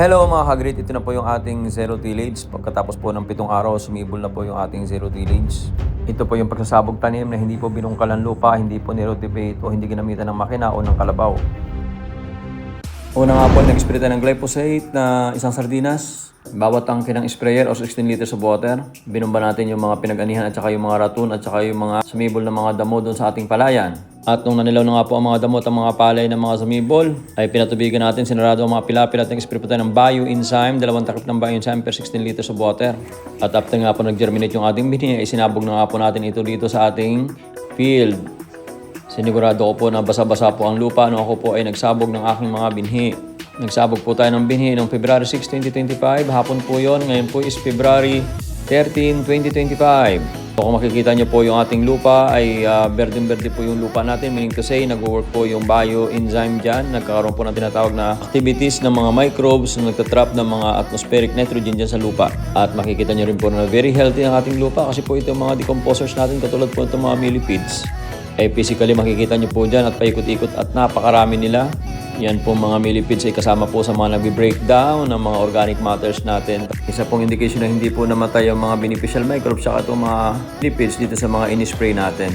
Hello mga kagrit, ito na po yung ating zero tillage. Pagkatapos po ng 7 araw, sumibol na po yung ating zero tillage. Ito po yung pagsasabog tanim na hindi po binungkalan lupa, hindi po nirotivate o hindi ginamitan ng makina o ng kalabaw. Una nga po, nag-spray tayo ng glyphosate na isang sardinas. Bawat tangke ng sprayer o 16 liters of water. Binumba natin yung mga pinag-anihan at saka yung mga ratun at saka yung mga sumibol na mga damo doon sa ating palayan. At nung nanilaw na nga po ang mga damo at ang mga palay ng mga sumibol, ay pinatubigan natin, sinarado ang mga pilapil at nag-spray po tayo ng bioenzyme, 2 takip ng bioenzyme per 16 liters of water. At after nga po nag-germinate yung ating binhi, ay sinabog na nga po natin ito dito sa ating field. Sinigurado ko po na basa-basa po ang lupa nung ako po ay nagsabog ng aking mga binhi. Nagsabog po tayo ng binhi noong February 6, 2025. Hapon po yon. Ngayon po is February 13, 2025. So, kung makikita nyo po yung ating lupa ay berdeng-berde po yung lupa natin. Meaning to say, nag-work po yung bioenzyme dyan. Nagkakaroon po ng tinatawag na activities ng mga microbes na nagtatrap ng mga atmospheric nitrogen dyan sa lupa. At makikita nyo rin po na very healthy ang ating lupa kasi po itong mga decomposers natin katulad po itong mga millipedes. Physically makikita nyo po dyan at paikot-ikot at napakarami nila. Yan po mga millipedes ay kasama po sa mga nag-breakdown ng mga organic matters natin. Isa pong indication na hindi po namatay ang mga beneficial microbes at itong mga millipedes dito sa mga in-spray natin.